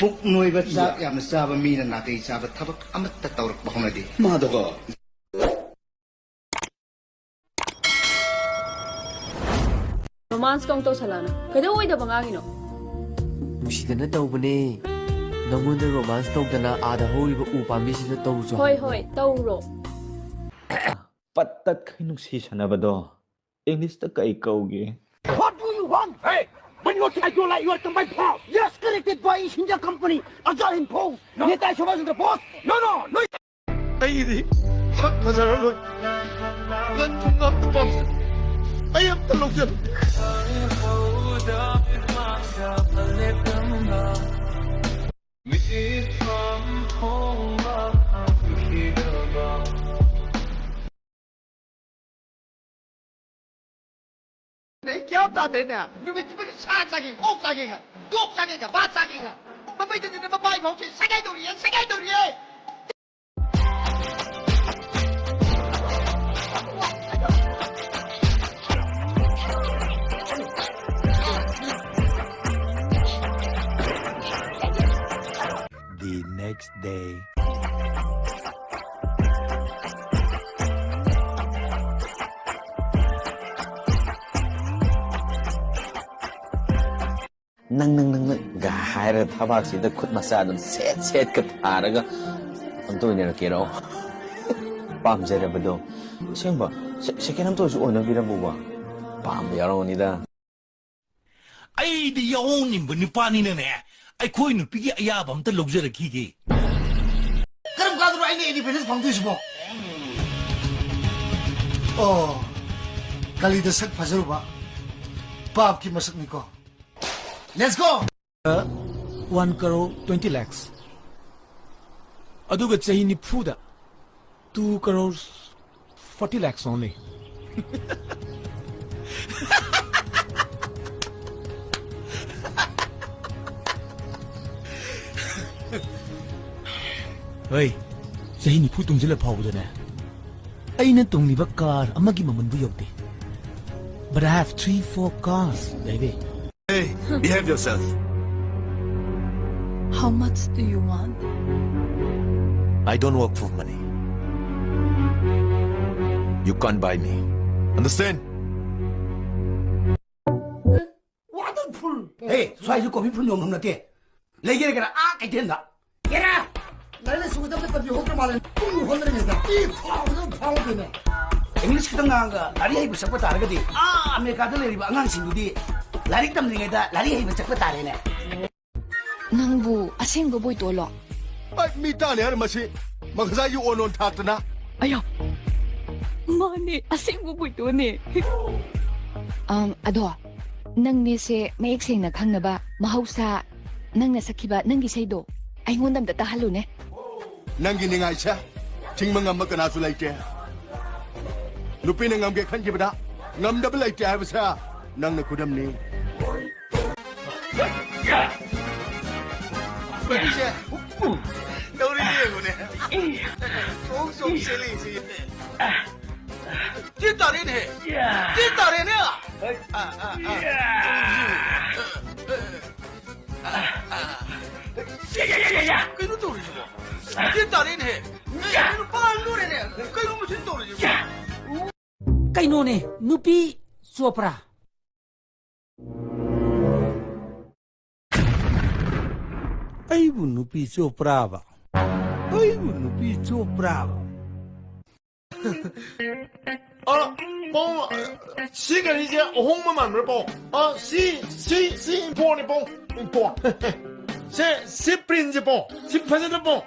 ꯄꯨꯛ ꯅꯣꯏꯕ ꯆꯥꯛ ꯌꯥꯝꯅ ꯆꯥꯕ ꯃꯤꯅ ꯅꯥꯇꯩ ꯆꯥꯕ ꯊꯕꯛ ꯑꯃꯠꯇ ꯇꯧꯔꯛꯄ ꯍꯧꯅꯗꯦ ꯃꯥꯗꯣ ꯔꯣꯃꯥꯟꯁ ꯀꯧ ꯇꯧꯁꯜꯂꯛꯑꯅ ꯀꯩꯗꯧꯑꯣꯏꯗꯕ ꯉꯥꯡꯉꯤꯅꯣ ꯅꯨꯡꯁꯤꯗꯅ ꯇꯧꯕꯅꯦ ꯅꯪꯉꯣꯟꯗ ꯔꯣꯃꯥꯟꯁ ꯇꯧꯗꯅ ꯑꯥꯗ ꯍꯧꯔꯤꯕ ꯎ ꯄꯥꯝꯕꯤꯁꯤꯗ ꯇꯧꯔꯨꯆꯣ ꯍꯣꯏ ꯍꯣꯏ ꯇꯧꯔꯣ ꯄꯠ ꯇꯠꯈꯩ ꯅꯨꯡꯁꯤ ꯁꯥꯟꯅꯕꯗꯣ ꯏꯪꯂꯤꯁꯇ ꯀꯩ ꯀꯧꯒꯦ? What do you want? Hey! When you try to lie, you are to my boss. Yes, corrected by India Company. Agile in Pong. You guys are the boss. No, no, no. ꯑꯩꯗꯤ ꯁꯛ ꯐꯖꯔꯔꯣꯏ ꯅꯪꯁꯨ ꯉꯝꯗ ꯄꯥꯝꯖꯩ ꯑꯩ ꯑꯝꯇ ꯂꯧꯖꯔꯦ Này kéo ta đến nè. Nhưng mà xa xa kìa, ốc xa kìa, đốt xa kìa, bát xa kìa. Mà bây giờ nó bay vào chuyện sách cái đồ gì ấy. The next day. Nang ga haira thabak si da khut masa dum set ka tharaga amto ne rakero pam jara bado sengba second am to su ona bira buwa pam yaro ni da ai di yaong nim bu nipa ni ne ai khoi nu pi gi aya bam ta logjar ki ge Karam ka duro ai ne independence phang tuis mo. Oh. Kali da sak phajaru ba. Pap ki masak ni ko. Let's go! 1 crore 20 lakhs. Aduga chahi nifuda 2 crores 40 lakhs only. Hey, chahi nifu tungjila phawdana. Aina tungliba car amagi mamanbu yokte. But I have 3-4 cars, baby. hey behave yourself How much do you want? I don't work for money you can't buy me understand Wonderful! Hey, so I coffee from your mum. Lay get a I did that. Get out! Let us with the Hokaman. English Kitanga, Larry was a Patargadi. Ah, make a delivery of Anansi. Larry Tamling, Larry was a Patarina. ꯅꯪꯕꯨ ꯑꯁꯦꯡꯕ ꯕꯣꯏꯇꯣꯂꯣ ai mi ta ne har masi magza yu onon thakna ꯑꯌꯣ ꯃꯥꯅꯦ ꯑꯁꯦꯡꯕ ꯕꯣꯏꯇꯣꯅꯦ ꯑꯗꯣ ꯅꯪꯅꯦꯁꯦ ꯃꯌꯦꯛ ꯁꯦꯡꯅ ꯈꯪꯅꯕ ꯃꯍꯧꯁꯥ ꯅꯪꯅ ꯁꯛꯈꯤꯕ ꯅꯪꯒꯤ ꯏꯁꯩꯗꯣ ꯑꯩꯉꯣꯟꯗ ꯑꯝꯇ ꯇꯥꯍꯜꯂꯨꯅꯦ nangi ningai cha thingma ngam kana su laite nupi na ngam ge khan gibda ngam da laite ha sa nang na kudam ni đâu đi đi của nè xuống xuống xe lì gì chết tao đến nè chết tao đến nè cái nó tụi gì mà chết tao đến nè cái nó bao nhiêu nè cái nó mới chết tụi gì mà Kay no ne, nupi sopra. Ay bu nupi soprava. Ay bu nupi soprava. bông xí cái gì chứ không mà mặn rồi bông xí bông này bông bông xí principal xí president bông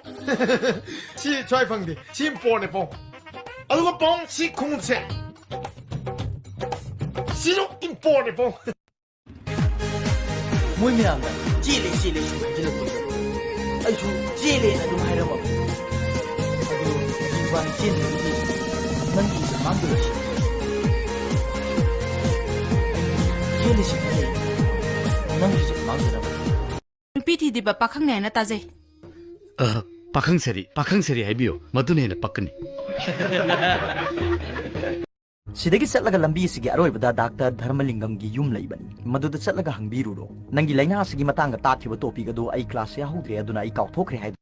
xí trai phăng đi xí bông này bông à lúc bông xí không xe xí lúc bông này bông Muy miranda, Chile, Chile, Chile. Ay, Chile, na dum hayra ba. Ado, iban Chile ni. Nangi sa mando shi. Chile shi ne. Nangi sa mando na ba. Piti di ba pakhang ne na taje. pakhang sari haibio madune na pakani ꯁꯤꯗꯒꯤ ꯆꯠꯂꯒ ꯂꯝꯕꯤ ꯑꯁꯤꯒꯤ ꯑꯔꯣꯏꯕꯗ doctor ꯙꯔꯃꯂꯤꯡꯒꯝꯒꯤ ꯌꯨꯝ ꯂꯩꯕꯅꯤ ꯃꯗꯨꯗ ꯆꯠꯂꯒ ꯍꯪꯕꯤꯔꯨꯔꯣ ꯅꯪꯒꯤ ꯂꯥꯏꯅꯥ ꯑꯁꯤꯒꯤ ꯃꯇꯥꯡꯗ ꯇꯥꯛꯈꯤꯕ ꯇꯣꯄꯤꯛ ꯑꯗꯨ ꯑꯩ ꯀ꯭ꯂꯥꯁ ꯌꯥꯍꯧꯗ꯭ꯔꯦ ꯑꯗꯨꯅ ꯑꯩ ꯀꯥꯎꯊꯣꯛꯈ꯭ꯔꯦ ꯍꯥꯏꯕ